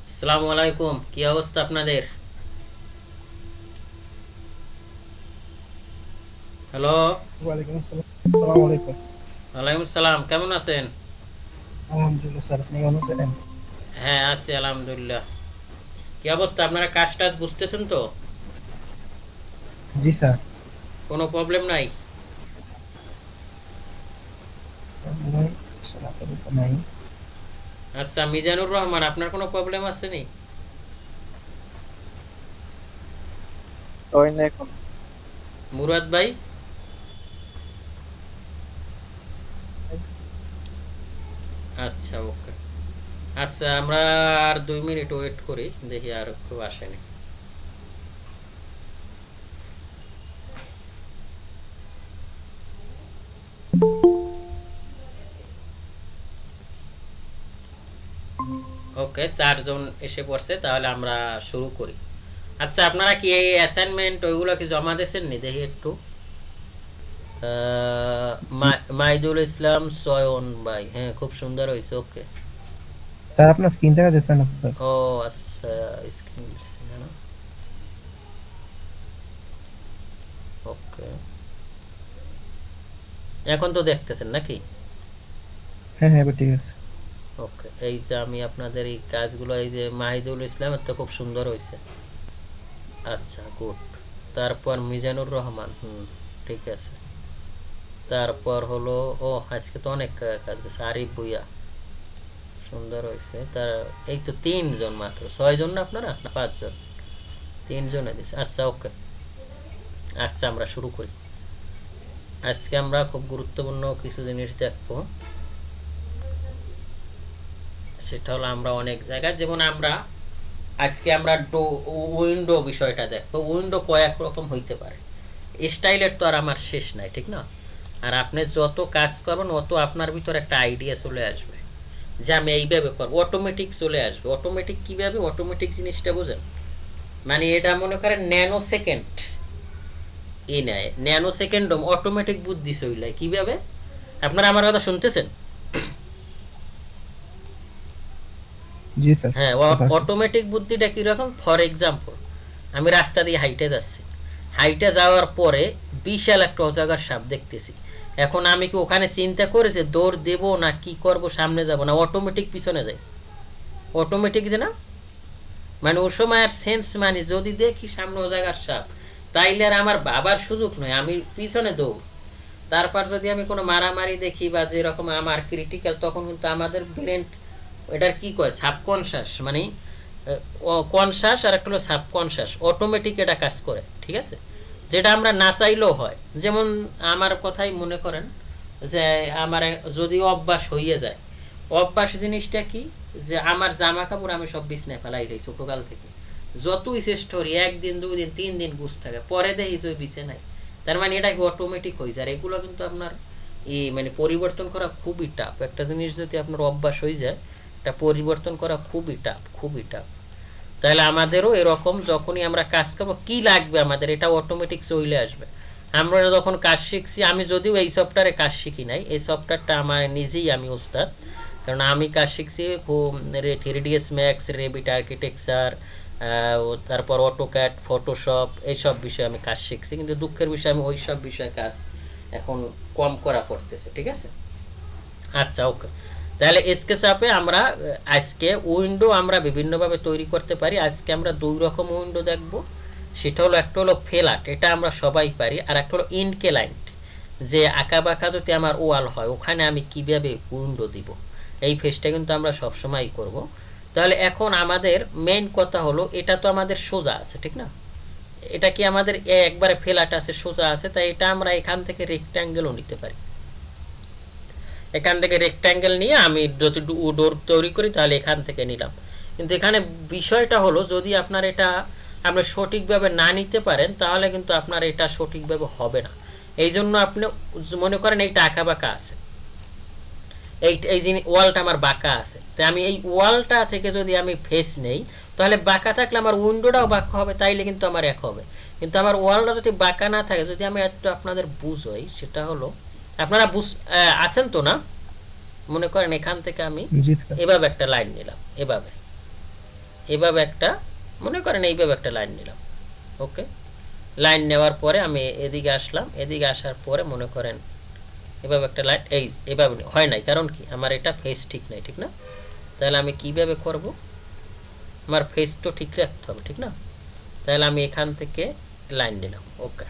আসসালামু আলাইকুম, কি অবস্থা আপনাদের? হ্যালো। ওয়ালাইকুম আসসালাম। আসসালামু আলাইকুম। ওয়ালাইকুম আসসালাম, কেমন আছেন? আলহামদুলিল্লাহ স্যার, আপনি কেমন আছেন? হ্যাঁ, আছি আলহামদুলিল্লাহ। কি অবস্থা, আপনারা কাজ টাজ বুঝতেছেন তো? জি স্যার। কোনো প্রবলেম নাই? নাই, স্যার আপাতত নাই। আচ্ছা, মিজানুর রহমান, আপনার কোনো প্রবলেম আছে নি? হয় না এখন। মুরাদ ভাই? আচ্ছা, ওকে। আচ্ছা, আমরা আর 2 মিনিট ওয়েট করি, দেখি আর কেউ আসেনি। ওকে, 4 জন এসে পড়ছে, তাহলে আমরা শুরু করি। আচ্ছা, আপনারা কি এই অ্যাসাইনমেন্ট ওইগুলো কি জমা দিয়েছেন নি? দেখি একটু। জি মাইদুল ইসলাম সয়ন ভাই, হ্যাঁ, খুব সুন্দর হয়েছে, ওকে। স্যার, আপনার স্ক্রিন দেখা যাচ্ছে না স্যার। ও আচ্ছা, স্ক্রিন না, ওকে। এখন তো দেখতেছেন নাকি? হ্যাঁ হ্যাঁ, এবার ঠিক আছে। ওকে, এই যে আমি আপনাদের এই কাজগুলো, এই যে মাহিদুল ইসলামের তো খুব সুন্দর হয়েছে। আচ্ছা, গুড। তারপর মিজানুর রহমান, ঠিক আছে। তারপর হলো, ও আজকে তো অনেক কাজ আছে, আরিফ ভুইয়া, সুন্দর হয়েছে। তার এই তো 3 জন মাত্র, 6 জন না আপনারা, না 5 জন? 3 জনে দিছে, আচ্ছা ওকে। আচ্ছা, আমরা শুরু করি। আজকে আমরা খুব গুরুত্বপূর্ণ কিছু জিনিস দেখবো। সেটা হলো, আমরা অনেক জায়গায়, যেমন আমরা আজকে আমরা উইন্ডো বিষয়টা দেখবো। উইন্ডো কয়েক রকম হইতে পারে, স্টাইলের তো আর আমার শেষ নাই, ঠিক না? আর আপনি যত কাজ করবেন অত আপনার ভিতর একটা আইডিয়া চলে আসবে যে আমি এইভাবে করবো, অটোমেটিক চলে আসবে। অটোমেটিক কীভাবে? অটোমেটিক জিনিসটা বোঝেন? মানে এটা মনে করেন ন্যানো সেকেন্ড ই নেয়, ন্যানো সেকেন্ড অটোমেটিক বুদ্ধি চলে কীভাবে। আপনারা আমার কথা শুনতেছেন? জি স্যার, হ্যাঁ, কথা আসতেছে। অটোমেটিক বুদ্ধিটা কীরকম? ফর এক্সাম্পল, আমি রাস্তা দিয়ে হাইটে যাচ্ছি, হাইটে যাওয়ার পরে বিশাল একটা অজাগার সাপ দেখতেছি। এখন আমি কি ওখানে চিন্তা করে যে দৌড় দেবো না কি করব, সামনে যাব না, অটোমেটিক পিছনে যাই? অটোমেটিক যে না, মানে ওই সময় আর সেন্স, মানে যদি দেখি সামনে অজাগার সাপ, তাইলে আর আমার বাবার সুযোগ নয়, আমি পিছনে দৌড়। তারপর যদি আমি কোনো মারামারি দেখি বা যেরকম আমার ক্রিটিক্যাল, তখন কিন্তু আমাদের ব্রেন, এটার কি কয়, সাবকনশাস, মানে কনশাস আর একটা হলো সাবকনশাস, অটোমেটিক এটা কাজ করে, ঠিক আছে? যেটা আমরা না চাইলেও হয়। যেমন আমার কথাই মনে করেন, যে আমার যদি অভ্যাস হইয়ে যায়, অভ্যাস জিনিসটা কি, যে আমার জামা কাপড় আমি সব বিছনায় ফেলাই দিই ছোটোকাল থেকে। যতই স্টোরি 1 দিন 2 দিন 3 দিন গুছ থাকে, পরে দেখি যে বিছানায়। তার মানে এটা কি অটোমেটিক হয়ে যায়? এগুলো কিন্তু আপনার মানে পরিবর্তন করা খুবই টাফ। একটা জিনিস যদি আপনার অভ্যাস হয়ে যায়, এটা পরিবর্তন করা খুবই টাফ, খুবই টাফ। তাহলে আমাদেরও এরকম, যখনই আমরা কাজ করবো কি লাগবে আমাদের, এটা অটোমেটিক চলে আসবে। আমরা যখন কাজ শিখছি, আমি যদিও এই সফটওয়্যারে কাজ শিখি নাই, এই সফটওয়্যারটা আমার নিজেই আমি ওস্তাদ। কারণ আমি কাজ শিখছি খুব 3ds ম্যাক্স, রেবিট আর্কিটেকচার, তারপর অটোক্যাড, ফটোশপ, এইসব বিষয়ে আমি কাজ শিখছি। কিন্তু দুঃখের বিষয়, আমি ওই সব বিষয়ে কাজ এখন কম করা পড়তেছে, ঠিক আছে? আচ্ছা, ওকে। তাহলে স্কেচআপে আমরা আজকে উইন্ডো আমরা বিভিন্নভাবে তৈরি করতে পারি। আজকে আমরা 2 রকম উইন্ডো দেখব। সেটা হলো, একটা হলো ফেলাট, এটা আমরা সবাই পারি, আর একটা হলো ইনকেলাইন্ট, যে আঁকা বাঁকা যদি আমার ওয়াল হয়, ওখানে আমি কীভাবে উইন্ডো দিব। এই ফেসটা কিন্তু আমরা সবসময়ই করব। তাহলে এখন আমাদের মেইন কথা হলো, এটা তো আমাদের সোজা আছে, ঠিক না? এটা কি আমাদের একবারে ফেলাট আছে, সোজা আছে, তাই এটা আমরা এখান থেকে রেক্ট্যাঙ্গেলও নিতে পারি। এখান থেকে রেক্ট্যাঙ্গেল নিয়ে আমি যদি ডোর তৈরি করি, তাহলে এখান থেকে নিলাম। কিন্তু এখানে বিষয়টা হলো, যদি আপনার এটা আপনি সঠিকভাবে না নিতে পারেন, তাহলে কিন্তু আপনার এটা সঠিকভাবে হবে না। এই জন্য আপনি মনে করেন এইটা আঁকা বাঁকা আছে, এই জিনিস ওয়ালটা আমার বাঁকা আছে, তাই আমি এই ওয়ালটা থেকে যদি আমি ফেস নেই, তাহলে বাঁকা থাকলে আমার উইন্ডোটাও বাঁকা হবে, তাইলে কিন্তু আমার এক হবে। কিন্তু আমার ওয়ালটা যদি বাঁকা না থাকে, যদি আমি একটু আপনাদের বুঝই, সেটা হলো, আপনারা আছেন তো না? মনে করেন এখান থেকে আমি জি স্যার। এভাবে একটা লাইন নিলাম, এভাবে। এভাবে একটা মনে করেন এইভাবে একটা লাইন নিলাম। ওকে, লাইন নেওয়ার পরে আমি এদিকে আসলাম, এদিকে আসার পরে মনে করেন এভাবে একটা লাইন, এই এভাবে হয় নাই, কারণ কি আমার এটা ফেস ঠিক নাই, ঠিক না? তাহলে আমি কিভাবে করব, আমার ফেস তো ঠিক রাখতে হবে, ঠিক না? তাহলে আমি এখান থেকে লাইন নিলাম। ওকে,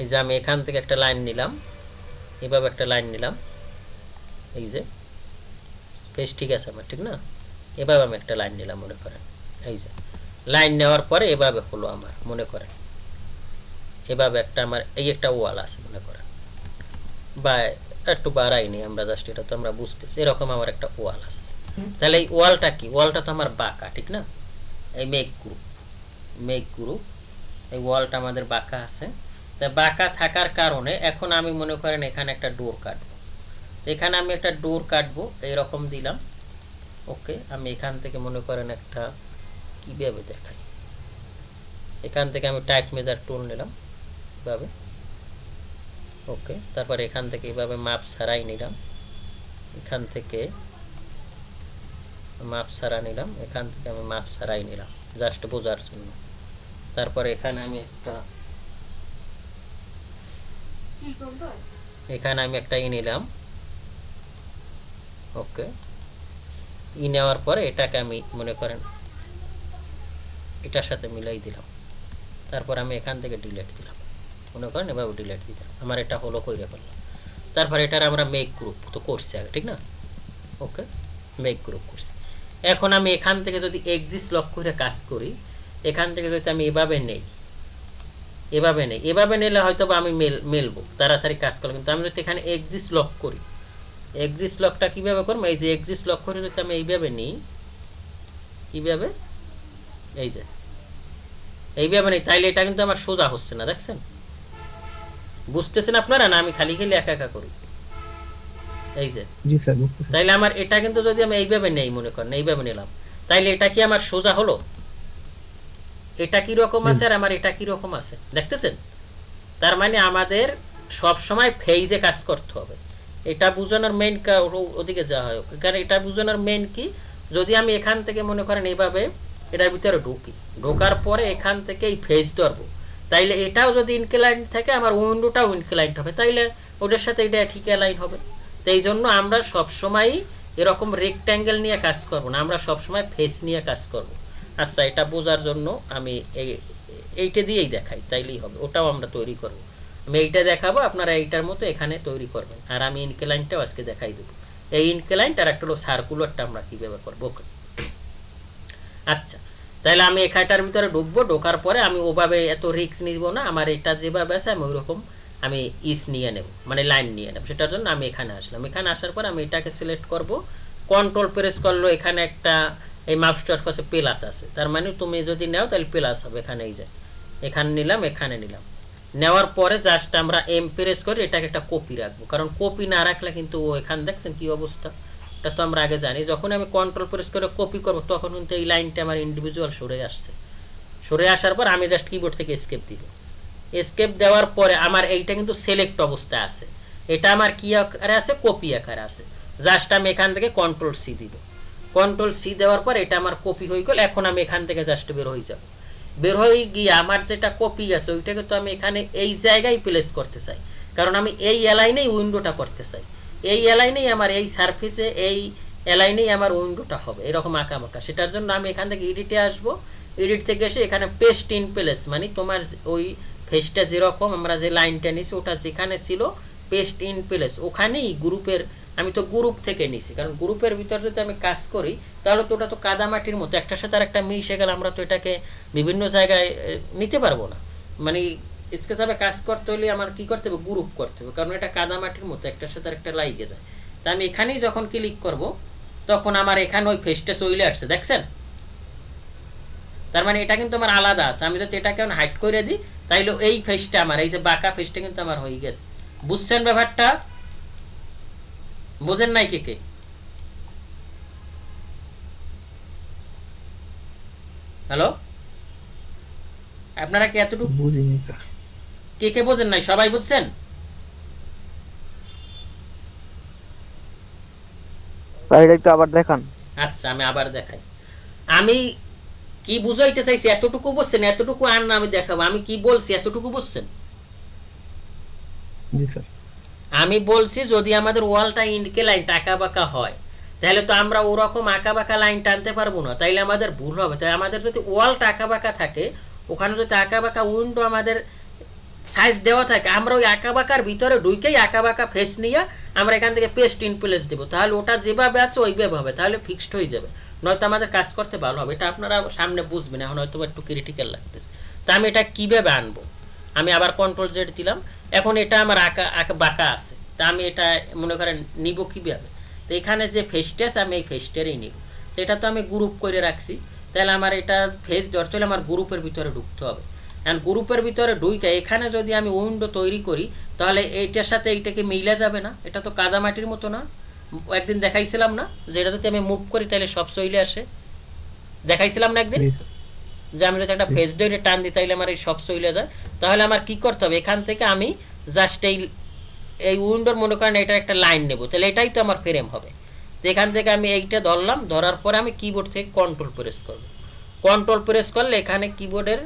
এই যে আমি এখান থেকে একটা লাইন নিলাম, এভাবে একটা লাইন নিলাম, এই যে ফেস ঠিক আছে আমার, ঠিক না? এভাবে আমি একটা লাইন নিলাম মনে করেন, এই যে লাইন নেওয়ার পরে এভাবে হলো আমার, মনে করেন এভাবে একটা আমার এই একটা ওয়াল আছে মনে করেন, বা একটু বাড়াইনি আমরা, জাস্ট এটা তো আমরা বুঝতেছি, এরকম আমার একটা ওয়াল আছে। তাহলে এই ওয়ালটা কি, ওয়ালটা তো আমার বাঁকা, ঠিক না? এই মেঘ গ্রুপ এই ওয়ালটা আমাদের বাঁকা আছে। তা বাঁকা থাকার কারণে এখন আমি মনে করেন এখানে একটা ডোর কাটবো, এখানে আমি একটা ডোর কাটবো, এইরকম দিলাম। ওকে, আমি এখান থেকে মনে করেন একটা কীভাবে দেখাই, এখান থেকে আমি টাইপ মেজার টুল নিলাম এভাবে। ওকে, তারপর এখান থেকে এইভাবে মাপ ছাড়াই নিলাম, এখান থেকে মাপ ছাড়া নিলাম, এখান থেকে আমি মাপ ছাড়াই নিলাম জাস্ট বোঝার জন্য। তারপরে এখানে আমি একটা ই নিলাম। ওকে, ই নেওয়ার পরে এটাকে আমি মনে করেন এটার সাথে মিলাই দিলাম। তারপর আমি এখান থেকে ডিলেট দিলাম, মনে করেন এভাবে ডিলেট দিলাম, আমার এটা হলো কইরে ফেললাম। তারপর এটার আমরা মেক গ্রুপ তো করছি আগে, ঠিক না? ওকে, মেক গ্রুপ করছি। এখন আমি এখান থেকে যদি এক্সিস্ট লক করে কাজ করি, এখান থেকে যদি আমি এভাবে নেই, এভাবে নিলে হয়তো বা আমি মেলবো তাড়াতাড়ি কাজ করবো। কিন্তু আমি যদি এখানে এক্সিস্ট লক করি, এক্সিস্ট লকটা কীভাবে করবো, এই যে এক্সিস্ট লক করে যদি আমি এইভাবে নিই, কীভাবে, এই যে এইভাবে নেই, তাইলে এটা কিন্তু আমার সোজা হচ্ছে না, দেখছেন? বুঝতেছেন আপনারা না? আমি খালি খালি একা একা করি, এই যে। জি স্যার, বুঝতেছি। তাইলে আমার এটা কিন্তু যদি আমি এইভাবে নেই, মনে করেন এইভাবে নিলাম, তাইলে এটা কি আমার সোজা হলো? এটা কি রকম আছে আর আমার এটা কি রকম আছে, দেখতেছেন? তার মানে আমাদের সব সময় ফেজে কাজ করতে হবে। এটা বোঝানোর মেইন, ওদিকে যাওয়া হয়, কারণ এটা বোঝানোর মেইন কি, যদি আমি এখান থেকে মনে করেন এইভাবে এটার ভিতরে ঢুকি, ঢোকার পরে এখান থেকে এই ফেজ ধরবো, তাইলে এটাও যদি ইনক্লাইন্ড থাকে আমার উইন্ডোটাও ইনক্লাইন্ড হবে, তাইলে ওটার সাথে এটা ঠিক অ্যালাইন হবে। তো এই জন্য আমরা সবসময়ই এরকম রেক্ট্যাঙ্গেল নিয়ে কাজ করব না, আমরা সবসময় ফেস নিয়ে কাজ করব। আচ্ছা, এটা বোঝার জন্য আমি এইটা দিয়েই দেখাই, তাইলেই হবে। ওটাও আমরা তৈরি করব, আমি এইটা দেখাবো, আপনারা এইটার মতো এখানে তৈরি করবেন। আর আমি ইনক্লাইনটাও আজকে দেখাই দেবো, এই ইনক্লাইন্ট আর একটা হলো সার্কুলারটা আমরা কীভাবে করবো। ওকে, আচ্ছা, তাহলে আমি এখানটার ভিতরে ঢুকবো, ঢোকার পরে আমি ওভাবে এত রিস্ক নিব না, আমার এটা যেভাবে আছে আমি ওইরকম আমি নিয়ে নেব, মানে লাইন নিয়ে নেব। সেটার জন্য আমি এখানে আসলাম, এখানে আসার পর আমি এটাকে সিলেক্ট করব, কন্ট্রোল প্রেস করলো, এখানে একটা এই মাউসটার পাশে প্লাস আছে, তার মানে তুমি যদি নাও তাহলে প্লাস হবে, এখানে এই যে এখানে নিলাম, এখানে নিলাম। নেওয়ার পরে জাস্ট আমরা এম প্রেস করে এটাকে একটা কপি রাখবো, কারণ কপি না রাখলে কিন্তু এখানে দেখছেন কি অবস্থা, এটা তো আমরা আগে জানি। যখন আমি কন্ট্রোল প্রেস করে কপি করব তখন কিন্তু এই লাইনটা আমার ইন্ডিভিজুয়াল সরে আসছে, সরে আসার পর আমি জাস্ট কিবোর্ড থেকে এসকেপ দিব। এসকেপ দেওয়ার পরে আমার এইটা কিন্তু সিলেক্ট অবস্থায় আছে, এটা আমার কি আকারে আছে, কপি আকারে আছে। জাস্ট আমি এখান থেকে কন্ট্রোল সি দিব, কন্ট্রোল সি দেওয়ার পর এটা আমার কপি হয়ে গেল। এখন আমি এখান থেকে জাস্ট বের হয়ে যাব, বের হয়ে গিয়ে আমার যেটা কপি আছে ওইটাকে তো আমি এখানে এই জায়গায় প্লেস করতে চাই, কারণ আমি এই অ্যালাইনেই উইন্ডোটা করতে চাই, এই অ্যালাইনেই আমার এই সারফেসে এই অ্যালাইনেই আমার উইন্ডোটা হবে, এরকম আঁকাবাঁকা। সেটার জন্য আমি এখান থেকে এডিটে আসবো, এডিট থেকে এসে এখানে পেস্ট ইন প্লেস, মানে তোমার ওই ফেসটা যেরকম আমরা যে লাইনটা নিছি ওটা যেখানে ছিল পেস্ট ইন প্লেস, ওখানেই গ্রুপের, আমি তো গ্রুপ থেকে নিছি, কারণ গ্রুপের ভিতর যদি আমি কাজ করি তাহলে তো ওটা তো কাদামাটির মতো, একটার সাথে আর একটা মিশে গেলে আমরা তো এটাকে বিভিন্ন জায়গায় নিতে পারবো না। মানে স্কেচআপে কাজ করতে হলে আমার কি করতে হবে, গ্রুপ করতে হবে, কারণ এটা কাদামাটির মতো একটার সাথে আর একটা লাইগে যায়। তা আমি এখানেই যখন ক্লিক করব তখন আমার এখানে ওই ফেসটা চলে আসছে, দেখছেন? তার মানে এটা কিন্তু আমার আলাদা আছে। আমি যদি এটাকে হাইড করে দিই তাইলে এই ফেসটা আমার, এই যে বাঁকা ফেসটা কিন্তু আমার হয়ে গেছে। বুঝছেন ব্যাপারটা? বোঝেন নাই কে কে? হ্যালো, আপনারা কি এতটুকু বুঝিনি স্যার। কে কে বোঝেন নাই? সবাই বুঝছেন? স্যার এটা একটু আবার দেখান। আচ্ছা, আমি আবার দেখাই। আমি কি বুঝাইতে চাইছি এতটুকু বুঝছেন? এতটুকু আর না আমি দেখাবো আমি কি বলছি, এতটুকু বুঝছেন? জি স্যার। আমি বলছি যদি আমাদের ওয়ালটা ইন্ডিকে লাইন আঁকা বাঁকা হয় তাহলে তো আমরা ওরকম আঁকা বাঁকা লাইন টানতে পারবো না, তাইলে আমাদের ভুল হবে। তাই আমাদের যদি ওয়ালটা আঁকা বাঁকা থাকে, ওখানে যদি আঁকা বাঁকা উইন্ডো আমাদের সাইজ দেওয়া থাকে, আমরা ওই আঁকা বাঁকার ভিতরে ঢুকেই আঁকা বাঁকা ফেস নিয়ে আমরা এখান থেকে পেস্ট ইন প্লেস দেবো, তাহলে ওটা যেভাবে আছে ওইভাবে হবে, তাহলে ফিক্সড হয়ে যাবে। নয়তো আমাদের কাজ করতে ভালো হবে। এটা আপনারা সামনে বুঝবেন, এখন হয়তো একটু ক্রিটিক্যাল লাগতেছে। তা আমি এটা কীভাবে আনবো? আমি আবার কন্ট্রোল জেড দিলাম। এখন এটা আমার আঁকা আঁকা বাঁকা আছে, তা আমি এটা মনে করেন নিব কীভাবে? তো এখানে যে ফেসটা আছে আমি এই ফেসটারই নিব। তো এটা তো আমি গ্রুপ করে রাখছি, তাহলে আমার এটা ফেস ধরতে হলে আমার গ্রুপের ভিতরে ঢুকতে হবে। অ্যান্ড গ্রুপের ভিতরে ঢুকে এখানে যদি আমি উইন্ডো তৈরি করি তাহলে এইটার সাথে এইটাকে মিলে যাবে না, এটা তো কাদামাটির মতো না। একদিন দেখাইছিলাম না যে এটা যদি আমি মুভ করি তাহলে সব চলে আসে, দেখাইছিলাম না একদিন জি স্যার। যে আমি যদি একটা ফেস ধরে টান দিই তাহলে আমার এই সব চলে যায়। তাহলে আমার কি করতে হবে? এখান থেকে আমি জাস্ট এই উইন্ডোর মনে করেন এটা একটা লাইন নেব, তাহলে এটাই তো আমার ফ্রেম হবে। তো এখান থেকে আমি এইটা ধরলাম, ধরার পরে আমি কিবোর্ড থেকে কন্ট্রোল প্রেস করব। কন্ট্রোল প্রেস করলে এখানে কিবোর্ডের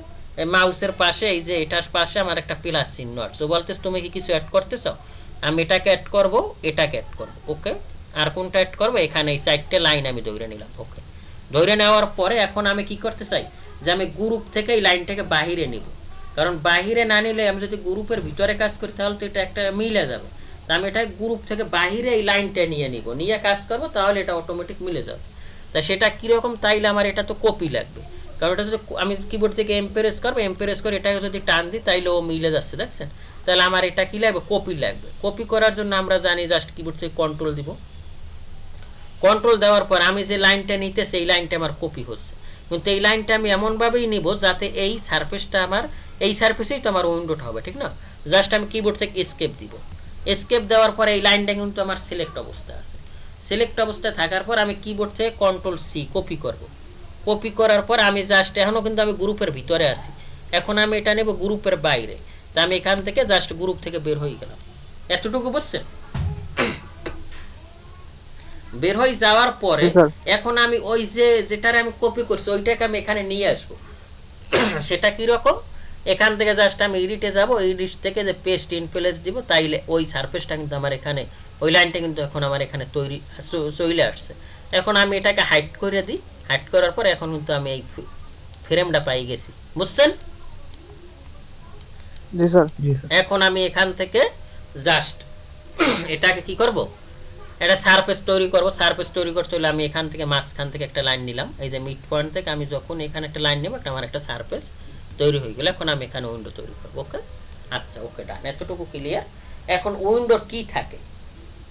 মাউসের পাশে এই যে এটার পাশে আমার একটা প্লাস চিহ্ন আছে, বলতেছ তুমি কি কিছু অ্যাড করতেছ? আমি এটাকে অ্যাড করব, এটাকে অ্যাড করব। ওকে, আর কোনটা অ্যাড করবো? এখানে এই সাইডটা লাইন আমি ধরে নিলাম। ওকে, ধরে নেওয়ার পরে এখন আমি কি করতে চাই যে আমি গ্রুপ থেকে এই লাইনটাকে বাহিরে নিব, কারণ বাহিরে না নিলে আমি যদি গ্রুপের ভিতরে কাজ করি তাহলে তো এটা একটা মিলে যাবে। তা আমি এটা গ্রুপ থেকে বাহিরে এই লাইনটা নিয়ে নিব, নিয়ে কাজ করব, তাহলে এটা অটোমেটিক মিলে যাবে। তা সেটা কীরকম? তাইলে আমার এটা তো কপি লাগবে, কারণ এটা যদি আমি কিবোর্ড থেকে এমপ্রেস করবো, এমপ্রেস করে এটাকে যদি টান দিই তাইলে ও মিলে যাচ্ছে, দেখছেন? তাহলে আমার এটা কী লাগবে? কপি লাগবে। কপি করার জন্য আমরা জানি জাস্ট কিবোর্ড থেকে কন্ট্রোল দিব। কন্ট্রোল দেওয়ার পর আমি যে লাইনটা নিতে সেই লাইনটা আমার কপি হচ্ছে, কিন্তু এই লাইনটা আমি এমনভাবেই নিব যাতে এই সারফেসটা আমার এই সারফেসেই তো আমার উইন্ডোটা হবে, ঠিক না? জাস্ট আমি কিবোর্ড থেকে এসকেপ দিব। এসকেপ দেওয়ার পরে এই লাইনটা কিন্তু আমার সিলেক্ট অবস্থা আছে। সিলেক্ট অবস্থায় থাকার পর আমি কিবোর্ড থেকে কন্ট্রোল সি কপি করব। কপি করার পর আমি জাস্ট এখনও কিন্তু আমি গ্রুপের ভিতরে আছি, এখন আমি এটা নেব গ্রুপের বাইরে। তা আমি এখান থেকে জাস্ট গ্রুপ থেকে বের হয়ে গেলাম। এতটুকু বুঝছেন? বের হয়ে যাওয়ার পরে এখন আমি ওই যেটারে আমি কপি করছি ওইটাকে আমি এখানে নিয়ে আসবো। সেটা কীরকম? এখান থেকে জাস্ট আমি এডিটে যাব, এডিট থেকে যে পেস্ট ইন প্লেস দিব, তাইলে ওই সারফেসটা কিন্তু আমার এখানে ওই লাইনটা কিন্তু এখন আমার এখানে তৈরি চলে আসছে। এখন আমি এটাকে হাইড করে দিই, হাইড করার পর এখন কিন্তু আমি এই ফ্রেমটা পাই গেছি, বুঝছেন? জি স্যার। এখন আমি এখান থেকে জাস্ট এটাকে কি করব? এটা সারফেস তৈরি করব। সারফেস তৈরি করতে হলে আমি এখান থেকে মাঝখান থেকে একটা লাইন নিলাম, এই যে মিড পয়েন্ট থেকে আমি যখন এখানে একটা লাইন নেব একটা আমার একটা সারফেস তৈরি হয়ে গেল। এখন আমি এখানে উইন্ডো তৈরি করবো। ওকে, আচ্ছা, ওকে, ডান, এতটুকু ক্লিয়ার। এখন উইন্ডোর কি থাকে?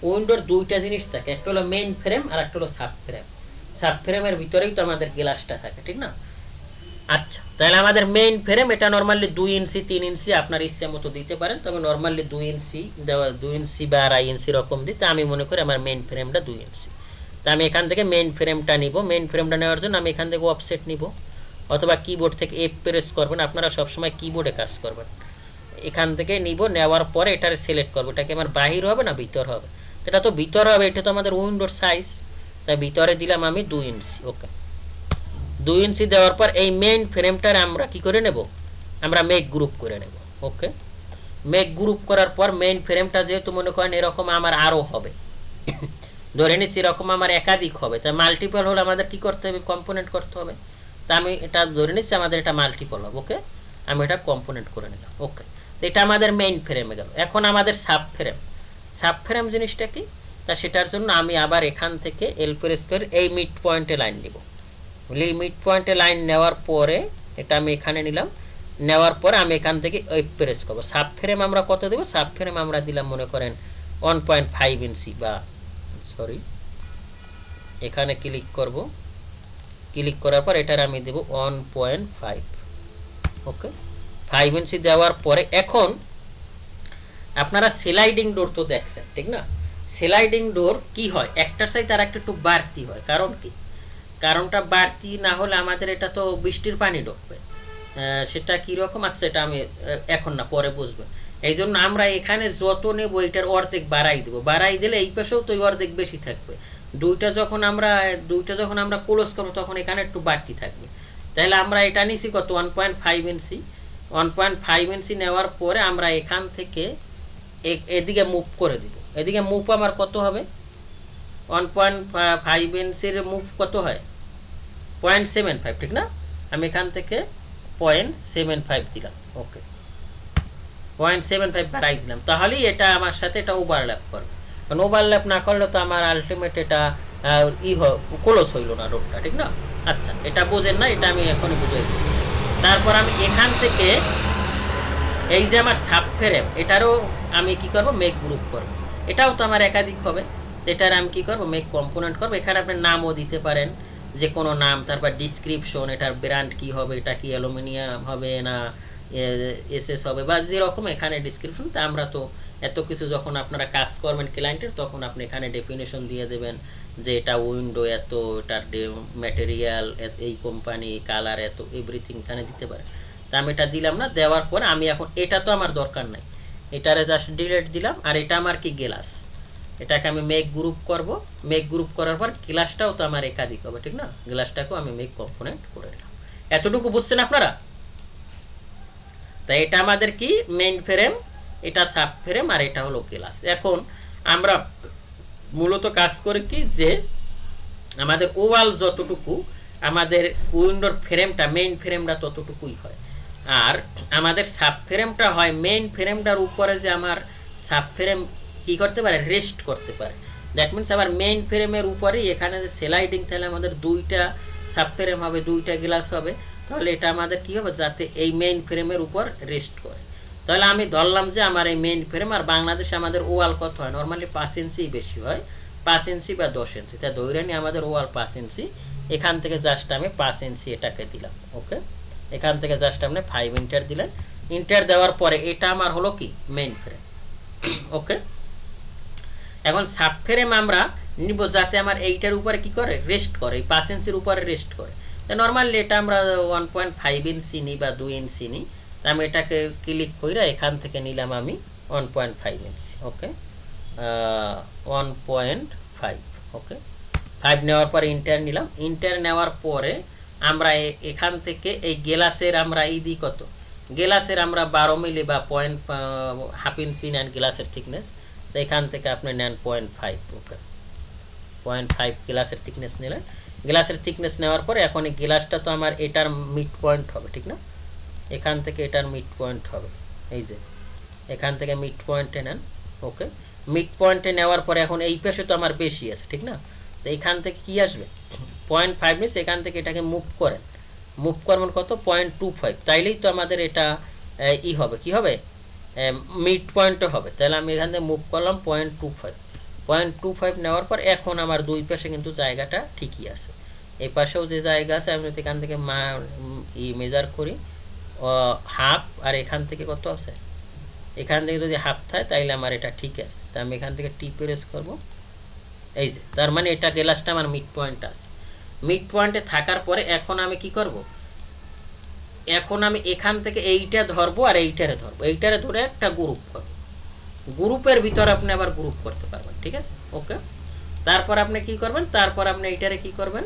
উইন্ডোর দুইটা জিনিস থাকে, একটা হলো মেইন ফ্রেম আর একটা হলো সাব ফ্রেম। সাব ফ্রেমের ভিতরেই তো আমাদের গ্লাসটা থাকে, ঠিক না? আচ্ছা, তাহলে আমাদের মেইন ফ্রেম এটা নর্মালি 2 ইঞ্চি 3 ইঞ্চি আপনার ইচ্ছে মতো দিতে পারেন, তবে নর্মালি 2 ইঞ্চি দেওয়া, 2 ইঞ্চি বা 2.5 ইঞ্চি রকম দিই। তা আমি মনে করি আমার মেইন ফ্রেমটা 2 ইঞ্চি। তা আমি এখান থেকে মেইন ফ্রেমটা নিব। মেইন ফ্রেমটা নেওয়ার জন্য আমি এখান থেকে অফসেট নিব, অথবা কিবোর্ড থেকে এফ প্রেস করবেন। আপনারা সবসময় কিবোর্ডে কাজ করবেন। এখান থেকে নিব, নেওয়ার পরে এটারে সিলেক্ট করবো, এটা কি আমার বাহির হবে না ভিতর হবে? এটা তো ভিতর হবে, এটা তো আমাদের উইন্ডোর সাইজ, তাই ভিতরে দিলাম আমি 2 ইঞ্চি। ওকে, 2 ইঞ্চি দেওয়ার পর এই মেইন ফ্রেমটার আমরা কি করে নেব? আমরা মেক গ্রুপ করে নেব। ওকে, মেক গ্রুপ করার পর মেইন ফ্রেমটা যেহেতু মনে করেন এরকম আমার আরও হবে, ধরে নিচ্ছি এরকম আমার একাধিক হবে, তাই মাল্টিপল হলে আমাদের কি করতে হবে? কম্পোনেন্ট করতে হবে। তা আমি এটা ধরে নিচ্ছি আমাদের এটা মাল্টিপল হবে। ওকে, আমি এটা কম্পোনেন্ট করে নিলাম। ওকে, তো এটা আমাদের মেইন ফ্রেমে গেল। এখন আমাদের সাব ফ্রেম, সাব ফ্রেম জিনিসটা কি? তা সেটার জন্য আমি আবার এখান থেকে এল প্রেস করে এই মিড পয়েন্টে লাইন নিব। মিড পয়েন্টে লাইন নেওয়ার পরে এটা আমি এখানে নিলাম, নেওয়ার পরে আমি এখান থেকে এফ প্রেস করবো। সাব ফ্রেম আমরা কত দেবো? সাব ফ্রেম আমরা দিলাম মনে করেন 1.5 ইঞ্চি, বা সরি এখানে ক্লিক করব, ক্লিক করার পর এটার আমি দেব 1.5। ওকে, 5 ইঞ্চি দেওয়ার পরে এখন আপনারা স্লাইডিং ডোর তো দেখছেন, ঠিক না? স্লাইডিং ডোর কি হয়? একটার সাইড আর একটা একটু বাড়তি হয়, কারণ কি? কারণটা বাড়তি না হলে আমাদের এটা তো বৃষ্টির পানি ঢুকবে, সেটা কীরকম আসছে এটা আমি এখন না, পরে বুঝবেন। এই জন্য আমরা এখানে যত নেব এটার অর্ধেক বাড়াই দেবো। বাড়াই দিলে এই পাশেও তো অর্ধেক বেশি থাকবে, দুইটা যখন আমরা ক্লোজ করবো তখন এখানে একটু বাড়তি থাকবে। তাহলে আমরা এটা নিছি কত 1.5 ইঞ্চি। 1.5 ইঞ্চি নেওয়ার পরে আমরা এখান থেকে এদিকে মুভ করে দিব। এদিকে মুভ আমার কত হবে 1.5 ইঞ্চির মুভ কত হয় 0.75, ঠিক না? আমি এখান থেকে 0.75 দিলাম। ওকে 0.75 বাড়াই দিলাম, তাহলেই এটা আমার সাথে এটা ওভারল্যাপ করবে। কারণ ওভারল্যাপ না করলে তো আমার আলটিমেট এটা ক্লোজ হইল না রোডটা, ঠিক না? আচ্ছা, এটা বোঝেন না, এটা আমি এখনই বুঝিয়ে দিচ্ছি। তারপর আমি এখান থেকে এই যে আমার সাব ফ্রেম, এটারও আমি কি করব মেক গ্রুপ করব। এটাও তো আমার একাধিক হবে, এটার আমি কি করব মেক কম্পোনেন্ট করব। এখানে আপনি নামও দিতে পারেন, যে কোনো নাম, তারপর ডিসক্রিপশন, এটার ব্র্যান্ড কি হবে, এটা কি অ্যালুমিনিয়াম হবে না এসএস হবে, বা যেরকম এখানে ডিসক্রিপশন। তা আমরা তো এত কিছু যখন আপনারা কাজ করবেন ক্লায়েন্টের, তখন আপনি এখানে ডেফিনেশন দিয়ে দেবেন যে এটা উইন্ডো এত, এটার ম্যাটেরিয়াল এই কোম্পানি, কালার এত, এভরিথিং এখানে দিতে পারেন। তা আমি এটা দিলাম না, দেওয়ার পরে আমি এখন এটা তো আমার দরকার নাই, এটারে জাস্ট ডিলিট দিলাম। আর এটা আমার কি গ্লাস, এটাকে আমি মেক গ্রুপ করব। মেক গ্রুপ করার পর গ্লাসটাও তো আমার একাধিক হবে, ঠিক না? গ্লাসটাকেও আমি মেক কম্পোনেন্ট করে দিলাম। এতটুকু বুঝছেন আপনারা? তাই এটা আমাদের কি মেইন ফ্রেম, এটা সাব ফ্রেম, আর এটা হলো গ্লাস। এখন আমরা মূলত কাজ করি কি, যে আমাদের ওভাল যতটুকু আমাদের উইন্ডোর ফ্রেমটা, মেইন ফ্রেমটা ততটুকুই হয়। আর আমাদের সাব ফ্রেমটা হয় মেইন ফ্রেমটার উপরে, যে আমার সাব ফ্রেম কী করতে পারে, রেস্ট করতে পারে। দ্যাট মিনস আবার মেইন ফ্রেমের উপরেই এখানে যে স্লাইডিং, তাহলে আমাদের দুইটা সাব ফ্রেম হবে, দুইটা গ্লাস হবে। তাহলে এটা আমাদের কী হবে, যাতে এই মেইন ফ্রেমের উপর রেস্ট করে। তাহলে আমি ধরলাম যে আমার এই মেইন ফ্রেম, আর বাংলাদেশে আমাদের ওয়াল কত হয়, নর্মালি 5 ইঞ্চি বেশি হয়, 5 ইঞ্চি বা 10 ইঞ্চি। তাই ধরে নিই আমাদের ওয়াল 5 ইঞ্চি। এখান থেকে জাস্ট আমি 5 ইঞ্চি এটাকে দিলাম। ওকে, এখান থেকে জাস্ট আপনি 5 ইন্টার দিলেন। ইন্টার দেওয়ার পরে এটা আমার হলো কি মেইন ফ্রেম। ওকে, এখন সাব ফ্রেম আমরা নিব যাতে আমার এইটার উপরে কি করে, রেস্ট করে, এই 5 ইঞ্চির উপরে রেস্ট করে। তো নর্মালি এটা আমরা 1.5 ইঞ্চি নিই বা 2 ইঞ্চি নিই। তো আমি এটাকে ক্লিক করে এখান থেকে নিলাম আমি 1.5 ইঞ্চি। ওকে, 1.5। ওকে, 5 নেওয়ার পরে ইন্টার নিলাম। ইন্টার নেওয়ার পরে আমরা এখান থেকে এই গ্লাসের আমরা এই দিই কত, গ্লাসের আমরা 12 মিলি বা 0.5 ইঞ্চি নেন গ্লাসের থিকনেস। তো এখান থেকে আপনি নেন 0.5। ওকে, 0.5 গ্লাসের থিকনেস নিলেন। গ্লাসের থিকনেস নেওয়ার পরে এখন এই গ্লাসটা তো আমার এটার মিড পয়েন্ট হবে, ঠিক না? এখান থেকে এটার মিড পয়েন্ট হবে, এই যে এখান থেকে মিড পয়েন্টে নেন। ওকে, মিড পয়েন্টে নেওয়ার পরে এখন এই পাশে তো আমার বেশি আছে, ঠিক না? তো এখান থেকে কি আসবে 0.5 মিনিট, এখান থেকে এটাকে মুভ করেন। মুভ করবেন কত 0.25, তাইলেই তো আমাদের এটা ই হবে, কি হবে, মিড পয়েন্টও হবে। তাহলে আমি এখান থেকে মুভ করলাম 0.25 নেওয়ার পর এখন আমার দুই পাশে কিন্তু জায়গাটা ঠিকই আছে। এই পাশেও যে জায়গা আছে আমি এখান থেকে মেজার করি হাফ, আর এখান থেকে কত আছে, এখান থেকে যদি হাফ থাকে তাইলে আমার এটা ঠিক আছে। তা আমি এখান থেকে টি প্রেস করব, এই যে তার মানে এটা গ্লাসটা আমার মিড পয়েন্ট আছে। মিড পয়েন্টে থাকার পরে এখন আমি কি করব, এখন আমি এখান থেকে এইটা ধরবো আর এইটারে ধরবো, এইটারে ধরে একটা গ্রুপ করব। গ্রুপের ভিতরে আপনি আবার গ্রুপ করতে পারবেন, ঠিক আছে? ওকে, তারপর আপনি কি করবেন, তারপর আপনি এইটারে কি করবেন,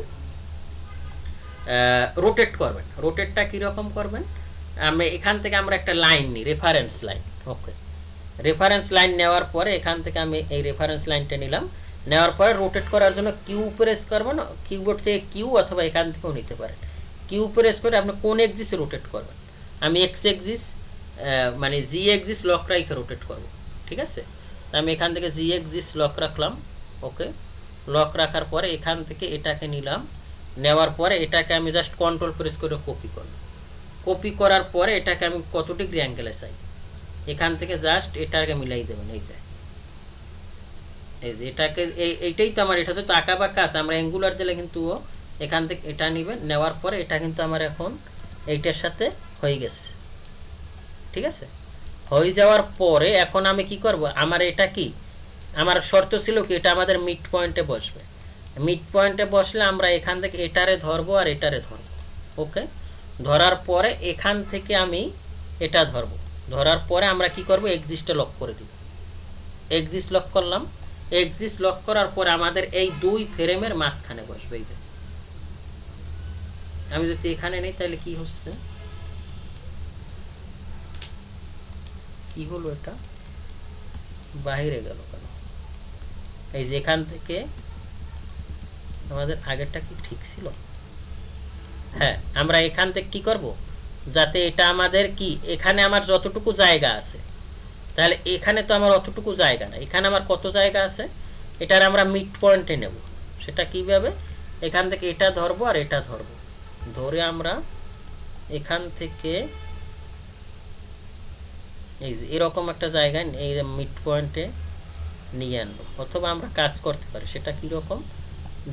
রোটেট করবেন। রোটেটটা কীরকম করবেন, আমি এখান থেকে আমরা একটা লাইন নিই, রেফারেন্স লাইন। ওকে, রেফারেন্স লাইন নেওয়ার পরে এখান থেকে আমি এই রেফারেন্স লাইনটা নিলাম। নেওয়ার পরে রোটেট করার জন্য কিউ প্রেস করবেন, কিবোর্ড থেকে কিউ অথবা এখান থেকেও নিতে পারেন। কিউ প্রেস করে আপনি কোন এক্সিসে রোটেট করবেন, আমি এক্স এক্সিস মানে জি এক্সিস লক রাখে রোটেট করব, ঠিক আছে? তো আমি এখান থেকে জি এক্সিস লক রাখলাম। ওকে, লক রাখার পরে এখান থেকে এটাকে নিলাম। নেওয়ার পরে এটাকে আমি জাস্ট কন্ট্রোল প্রেস করে কপি করব। কপি করার পরে এটাকে আমি কত ডিগ্রি অ্যাঙ্গেলে চাই, এখান থেকে জাস্ট এটাকে মিলাই দেবেন। এই যে এটাকে এইটাই তো আমার, এটা তো আঁকা বাঁকা আছে, আমরা অ্যাঙ্গুলার দিলে কিন্তু এখান থেকে এটা নেবেন। নেওয়ার পরে এটা কিন্তু আমার এখন এইটার সাথে হয়ে গেছে, ঠিক আছে? হয়ে যাওয়ার পরে এখন আমি কি করব, আমার এটা কি, আমার শর্ত ছিল কি, এটা আমাদের মিড পয়েন্টে বসবে। মিড পয়েন্টে বসলে আমরা এখান থেকে এটারে ধরবো আর এটারে ধরবো। ওকে, ধরার পরে এখান থেকে আমি এটা ধরবো। ধরার পরে আমরা কি করব, এক্সিস্টে লক করে দিব। এক্সিস্ট লক করলাম। এক্সিস লক করার পর আমাদের এই দুই ফ্রেমের মাঝখানে বসবে। এই যে আমি যদি এখানে নেই তাহলে কি হচ্ছে, কি হলো, এটা বাইরে গেল কেন? এই যে এখান থেকে আমাদের আগেরটা কি ঠিক ছিল? হ্যাঁ, আমরা এখান থেকে কি করব, যাতে এটা আমাদের কি, এখানে আমার যতটুকু জায়গা আছে, তাহলে এখানে তো আমার অতটুকু জায়গা না, এখানে আমার কত জায়গা আছে, এটার আমরা মিড পয়েন্টে নেব। সেটা কীভাবে, এখান থেকে এটা ধরবো আর এটা ধরবো, ধরে আমরা এখান থেকে এই যে এরকম একটা জায়গায় এই মিড পয়েন্টে নিয়ে আনবো। অথবা আমরা কাজ করতে পারি, সেটা কীরকম,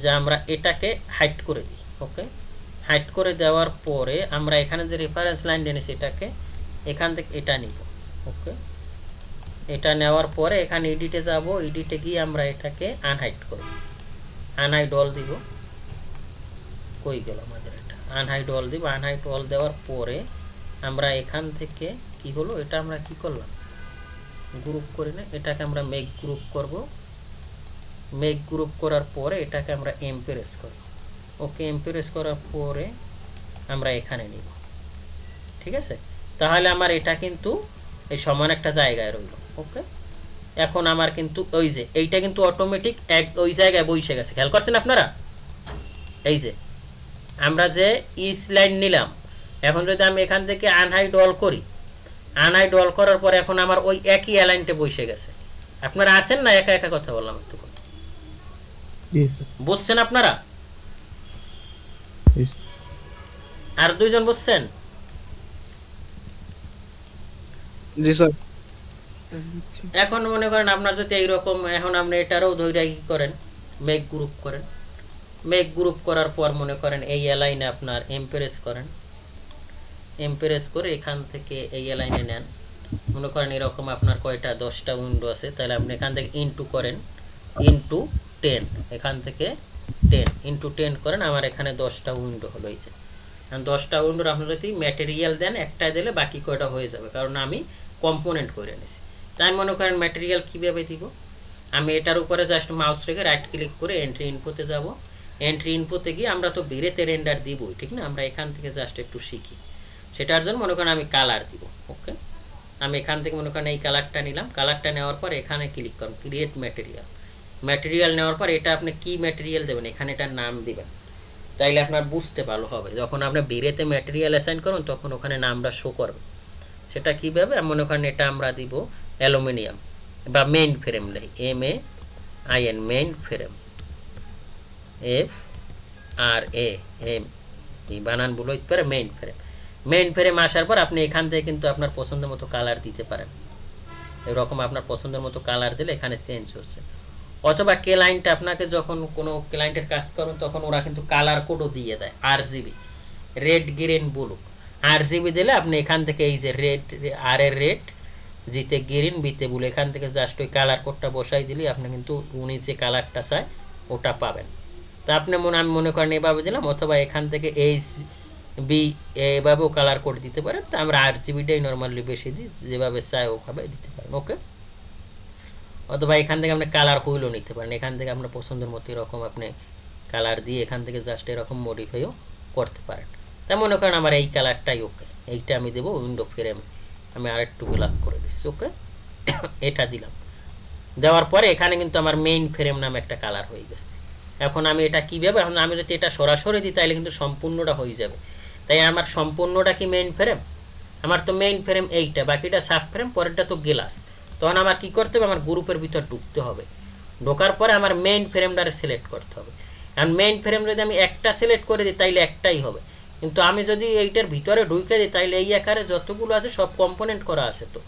যে আমরা এটাকে হাইড করে দিই। ওকে, হাইড করে দেওয়ার পরে আমরা এখানে যে রেফারেন্স লাইন এনেছি এটাকে এখান থেকে এটা নিব। ওকে, এটা নেওয়ার পরে এখানে এডিটে যাব, এডিটে গিয়ে আমরা এটাকে আনহাইড করব, আনহাইড অল দিব। কই গেল আমাদের এটা, আনহাইড অল দিব। আনহাইড অল দেওয়ার পরে আমরা এখান থেকে কি হলো, এটা আমরা কি করলাম, গ্রুপ করে না, এটাকে আমরা মেক গ্রুপ করব। মেক গ্রুপ করার পরে এটাকে আমরা এমপ্রেস করব। ওকে, এমপ্রেস করার পরে আমরা এখানে নিব। ঠিক আছে, তাহলে আমার এটা কিন্তু এই সমান একটা জায়গায় রইল। ওকে, এখন আমার কিন্তু ওই যে এইটা কিন্তু অটোমেটিক এক ওই জায়গায় বসে গেছে, খেয়াল করছেন আপনারা? এই যে আমরা যে ইস লাইন নিলাম, এখন যদি আমি এখান থেকে আনহাইড অল করি, আনহাইড অল করার পরে এখন আমার ওই একই অ্যালাইনটে বসে গেছে। আপনারা আছেন না? একা একা কথা বললাম একটু, জি স্যার। বুঝছেন আপনারা? জি স্যার। আর দুইজন বুঝছেন? জি স্যার। এখন মনে করেন আপনার যদি এইরকম, এখন আপনি এটারও ধৈর্য কি করেন, মেক গ্রুপ করেন। মেক গ্রুপ করার পর মনে করেন এই অ্যালাইনে আপনার এমপ্রেস করেন, এমপ্রেস করে এখান থেকে এই অ্যালাইনে নেন। মনে করেন এরকম আপনার কয়টা 10টা উইন্ডো আছে, তাহলে আপনি এখান থেকে ইনটু করেন, ইনটু 10, এখান থেকে 10 ইনটু 10 করেন। আমার এখানে 10টা উইন্ডো হলো। এই যে 10টা উইন্ডোর আপনি যদি ম্যাটেরিয়াল দেন, একটা দিলে বাকি কয়টা হয়ে যাবে, কারণ আমি কম্পোনেন্ট করে নিয়েছি। তাই মনে করেন ম্যাটেরিয়াল কীভাবে দিব, আমি এটার উপরে জাস্ট মাউস রেখে রাইট ক্লিক করে এন্ট্রি ইনপুটে যাব। এন্ট্রি ইনপুটে গিয়ে আমরা তো বেরেতে রেন্ডার দিবই, ঠিক না? আমরা এখান থেকে জাস্ট একটু শিখি, সেটার জন্য মনে করেন আমি কালার দিব। ওকে, আমি এখান থেকে মনে করেন এই কালারটা নিলাম। কালারটা নেওয়ার পর এখানে ক্লিক করুন, ক্রিয়েট ম্যাটেরিয়াল। ম্যাটেরিয়াল নেওয়ার পর এটা আপনি কি ম্যাটেরিয়াল দেবেন, এখানে এটার নাম দিবেন, তাইলে আপনার বুঝতে ভালো হবে। যখন আপনি বেরেতে ম্যাটেরিয়াল অ্যাসাইন করুন তখন ওখানে নামটা শো করবে। সেটা কীভাবে, মনে করেন এটা আমরা দিব অ্যালুমিনিয়াম বা main frame, MAIN, main frame, FRAM, এই বানানগুলো হইতে পারে মেইন ফ্রেম। মেইন ফ্রেম আসার পর আপনি এখান থেকে কিন্তু আপনার পছন্দের মতো কালার দিতে পারেন। এরকম আপনার পছন্দের মতো কালার দিলে এখানে চেঞ্জ হচ্ছে। অথবা ক্লায়েন্ট আপনাকে যখন কোনো ক্লায়েন্টের কাজ করুন তখন ওরা কিন্তু কালার কোডও দিয়ে দেয়, RGB, red, green, blue. RGB দিলে আপনি এখান থেকে এই যে রেড, আর এর রেড, জিতে গ্রিন, বিতে ব্লু, এখান থেকে জাস্ট ওই কালার কোডটা বসাই দিলে আপনি কিন্তু উনি যে কালারটা চায় ওটা পাবেন। তা আপনি আমি মনে করেন এভাবে দিলাম, অথবা এখান থেকে HB এভাবেও কালার কোড দিতে পারেন। তা আমরা RGBটাই নর্মালি বেশি দিই, যেভাবে চাই ওভাবে দিতে পারেন। ওকে, অথবা এখান থেকে আপনি কালার হুইলও নিতে পারেন, এখান থেকে আপনার পছন্দের মতো এরকম আপনি কালার দিয়ে এখান থেকে জাস্ট এরকম মডিফাইও করতে পারেন। তাই মনে করেন আমার এই কালারটাই ওকে, এইটা আমি দেবো উইন্ডো ফ্রেমে, আমি আরেকটু ব্ল্যাক করে দিচ্ছি। ওকে, এটা দিলাম, দেওয়ার পরে এখানে কিন্তু আমার মেইন ফ্রেম নামে একটা কালার হয়ে গেছে। এখন আমি এটা কীভাবে, এখন আমি যদি এটা সরাসরি দিই তাহলে কিন্তু সম্পূর্ণটা হয়ে যাবে। তাই আমার সম্পূর্ণটা কি মেইন ফ্রেম, আমার তো মেইন ফ্রেম এইটা, বাকিটা সাব ফ্রেম, পরেরটা তো গ্লাস। তখন আমার কি করতে হবে, আমার গ্রুপের ভিতর ঢুকতে হবে। ঢোকার পরে আমার মেইন ফ্রেমটারে সিলেক্ট করতে হবে। কারণ মেইন ফ্রেম যদি আমি একটা সিলেক্ট করে দিই তাইলে একটাই হবে, কিন্তু আমি যদি এইটার ভিতরে ঢুকে দিই তাইলে এই আকারে যতগুলো আছে সব কম্পোনেন্ট করা আছে। তো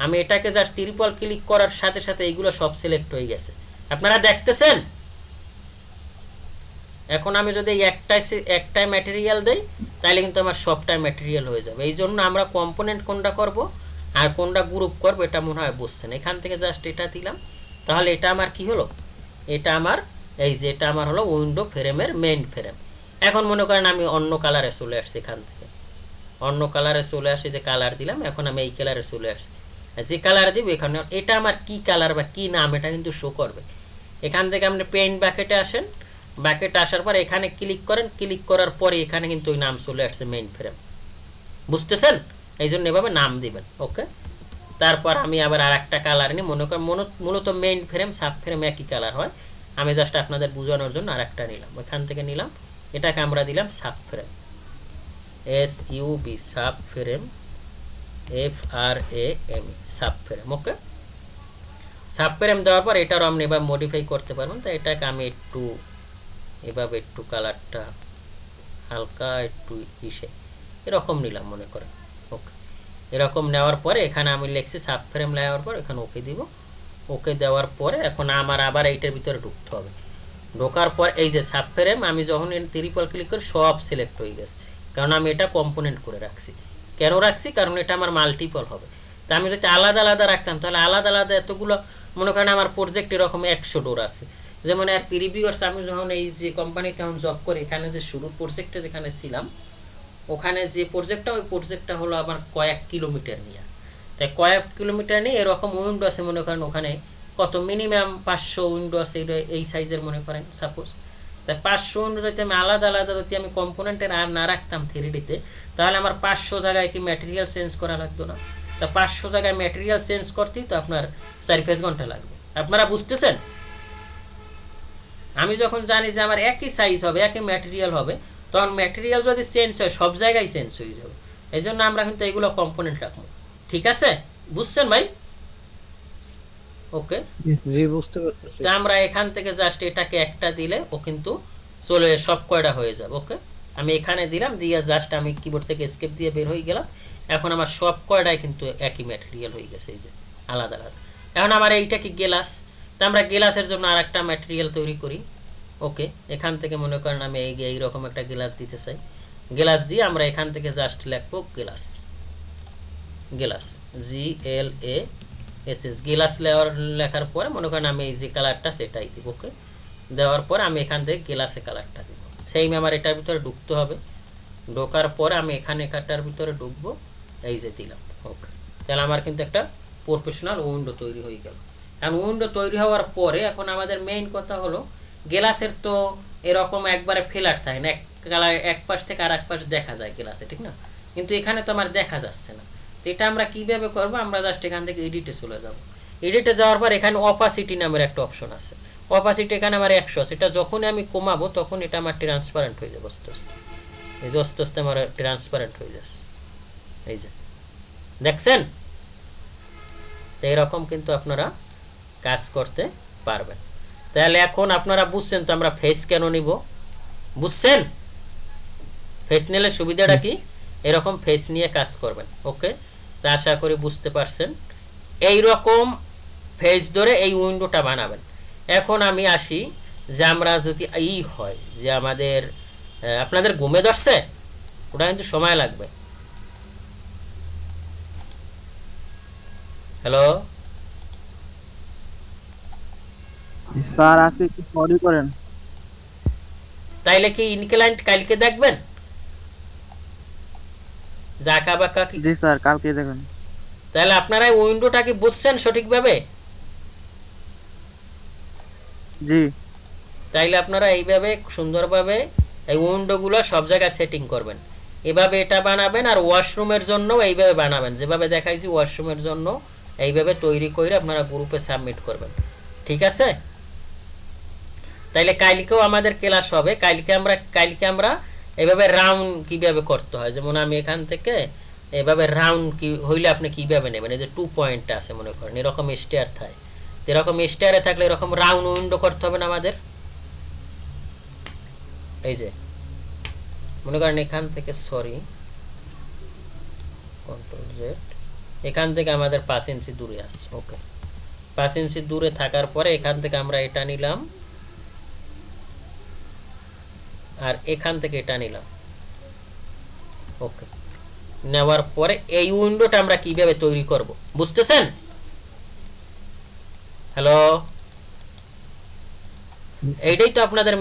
আমি এটাকে জাস্ট ট্রিপল ক্লিক করার সাথে সাথে এইগুলো সব সিলেক্ট হয়ে গেছে, আপনারা দেখতেছেন? এখন আমি যদি একটাই ম্যাটেরিয়াল দেই তাহলে কিন্তু আমার সবটাই ম্যাটেরিয়াল হয়ে যাবে। এই জন্য আমরা কম্পোনেন্ট কোনটা করব আর কোনটা গ্রুপ করবো এটা মনে হয় বুঝছেন। এখান থেকে জাস্ট এটা দিলাম, তাহলে এটা আমার কি হলো, এটা আমার এই যে এটা আমার হলো উইন্ডো ফ্রেমের মেইন ফ্রেম। এখন মনে করেন আমি অন্য কালারে চলে আসছি, এখান থেকে অন্য কালারে চলে আসি, যে কালার দিলাম, এখন আমি এই কালারে চলে আসছি। যে কালার দিব এখানে, এটা আমার কি কালার বা কি নাম এটা কিন্তু শো করবে। এখান থেকে আপনি পেইন্ট ব্যাকেটে আসেন, ব্যাকেটে আসার পর এখানে ক্লিক করেন, ক্লিক করার পরে এখানে কিন্তু ওই নাম চলে আসছে মেইন ফ্রেম, বুঝতেছেন? এই জন্য এভাবে নাম দিবেন। ওকে, তারপর আমি আবার আর একটা কালার নিই, মনে করেন মূলত মেইন ফ্রেম সাব ফ্রেম একই কালার হয়, আমি জাস্ট আপনাদের বোঝানোর জন্য আর একটা নিলাম, ওইখান থেকে নিলাম, এটাকে আমরা দিলাম sub frame, SUB sub frame, FRAM sub frame. Okay, sub frame দেওয়ার পর এটারও আপনি এবার মডিফাই করতে পারবেন। তো এটাকে আমি একটু এভাবে একটু কালারটা হালকা একটু ইসে এরকম নিলাম মনে করেন। ওকে, এরকম নেওয়ার পরে এখানে আমি লিখছি সাব ফ্রেম নেওয়ার পর এখানে ওকে দিব। ওকে দেওয়ার পরে এখন আমার আবার এইটার ভিতরে ঢুকতে হবে। ঢোকার পর এই যে সাব ফ্রেম আমি যখন ট্রিপল ক্লিক করি সব সিলেক্ট হয়ে গেছে, কারণ আমি এটা কম্পোনেন্ট করে রাখছি। কেন রাখছি? কারণ এটা আমার মাল্টিপল হবে। তা আমি যদি আলাদা আলাদা রাখতাম তাহলে আলাদা আলাদা এতগুলো, মনে করেন আমার প্রজেক্ট এরকম 100 ডোর আছে, যেমন আর প্রিভিউয়ার্স আমি যখন এই যে কোম্পানিতে এখন জব করি, এখানে যে শুরুর প্রজেক্টে যেখানে ছিলাম ওখানে যে প্রজেক্টটা, ওই প্রজেক্টটা হলো আমার কয়েক কিলোমিটার নিয়ে, তাই কয়েক কিলোমিটার নিয়ে এরকম উইন্ডো আছে, মনে করেন ওখানে কত মিনিমাম 500 উইন্ডো আছে এই সাইজের মনে করেন সাপোজ। তাই 500 উইন্ডো যদি আমি আলাদা আলাদা যদি আমি কম্পোনেন্টের আর না রাখতাম 3Dতে, তাহলে আমার 500 জায়গায় কি ম্যাটেরিয়াল চেঞ্জ করা লাগতো না? তা 500 জায়গায় ম্যাটেরিয়াল চেঞ্জ করতেই তো আপনার 4-5 ঘন্টা লাগবে। আপনারা বুঝতেছেন? আমি যখন জানি যে আমার একই সাইজ হবে, একই ম্যাটেরিয়াল হবে, তখন ম্যাটেরিয়াল যদি চেঞ্জ হয় সব জায়গায় চেঞ্জ হয়ে যাবে। এই জন্য আমরা কিন্তু এগুলো কম্পোনেন্ট রাখবো। ঠিক আছে, বুঝছেন ভাই? ওকে, জি বুঝতে পারছি। তো আমরা এখান থেকে জাস্ট এটাকে একটা দিলে ও কিন্তু চলে সব কয়টা হয়ে যাবে। ওকে, আমি এখানে দিলাম, দিয়ে জাস্ট আমি কিবোর্ড থেকে এসকেপ দিয়ে বের হয়ে গেলাম। এখন আমার সব কয়টাই কিন্তু একই ম্যাটেরিয়াল হয়ে গেছে, এই যে আলাদা আলাদা। এখন আমার এইটা কি গ্লাস, তো আমরা গ্লাসের জন্য আর একটা ম্যাটেরিয়াল তৈরি করি। ওকে, এখান থেকে মনে করেন আমি এইরকম একটা গ্লাস দিতে চাই, গ্লাস দিয়ে আমরা এখান থেকে জাস্ট লিখবো গ্লাস, গ্লাস GLASS, গ্লাস লেখার পরে মনে করেন আমি এই যে কালারটা সেটাই দিব। ওকে, দেওয়ার পর আমি এখান থেকে গ্লাসে কালারটা দিব, সেই আমার এটার ভিতরে ঢুকতে হবে। ঢোকার পরে আমি এখানে এখানটার ভিতরে ঢুকবো, এই যে দিলাম। ওকে, তাহলে আমার কিন্তু একটা প্রফেশনাল উইন্ডো তৈরি হয়ে গেল। এখন উইন্ডো তৈরি হওয়ার পরে এখন আমাদের মেইন কথা হলো, গ্লাসের তো এরকম একবারে ফ্ল্যাট থাকে না, এক পাশ থেকে আর এক পাশ দেখা যায় গ্লাসে, ঠিক না? কিন্তু এখানে তো আমার দেখা যাচ্ছে না। তো এটা আমরা কীভাবে করবো? আমরা জাস্ট এখান থেকে এডিটে চলে যাব। এডিটে যাওয়ার পর এখানে অপাসিটি নামের একটা অপশন আছে, অপাসিটি এখানে আমার 100 আছে। এটা যখনই আমি কমাবো তখন এটা আমার ট্রান্সপারেন্ট হয়ে যাবে আস্তে আস্তে, এই যে আস্তে আস্তে আমার ট্রান্সপারেন্ট হয়ে যাচ্ছে, এই যে দেখছেন? এইরকম কিন্তু আপনারা কাজ করতে পারবেন। তাহলে এখন আপনারা বুঝছেন তো আমরা ফেস কেন নিব, বুঝছেন? ফেস নিলে সুবিধাটা কি? এরকম ফেস নিয়ে কাজ করবেন। ওকে, তা আশা করি বুঝতে পারছেন। এই রকম ফেস ধরে এই উইন্ডোটা বানাবেন। এখন আমি আসি যে আমরা যদি এই হয় যে আমাদের আপনাদের ঘুমে ধরছে, ওটা কিন্তু সময় লাগবে। হ্যালো স্যার আজকে একটু সরি করেন। তাইলে কি ইনক্লাইন্ট কালকে দেখবেন? জাকা বাকা কি? জি স্যার, কালকে দেখেন। তাহলে আপনারা এই উইন্ডোটা কি বুঝছেন সঠিকভাবে? জি তাইলে আপনারা এইভাবে সুন্দরভাবে এই উইন্ডোগুলো সব জায়গায় সেটিং করবেন। এভাবে এটা বানাবেন, আর ওয়াশরুমের জন্য এইভাবে বানাবেন, যেভাবে দেখাইছি ওয়াশরুমের জন্য এইভাবে তৈরি করে আপনারা গ্রুপে সাবমিট করবেন। ঠিক আছে? তাইলে কালকেও আমাদের ক্লাস হবে। কালকে আমরা এভাবে রাউন্ড কিভাবে করতে হয়, যেমন আমি এখান থেকে এভাবে রাউন্ড কি হইলে আপনি কিভাবে নেবেন, এই যে 2 পয়েন্ট আছে মনে করেন এরকম স্টার থাকে, এরকম স্টারে থাকলে এরকম রাউন্ড উইন্ডো করতে হবে না আমাদের। এই যে মনে করেন এখান থেকে কন্ট্রোল জেড, এখান থেকে আমাদের 5 ইঞ্চি দূরে আছে। ওকে, 5 ইঞ্চি দূরে থাকার পরে এখান থেকে আমরা এটা নিলাম, আর এখান থেকে এটা নিলাম। ওকে, নেওয়ার পরে এই উইন্ডোটা আমরা কিভাবে তৈরি করব বুঝতেছেন? হ্যালো, এইটাই তো আপনাদের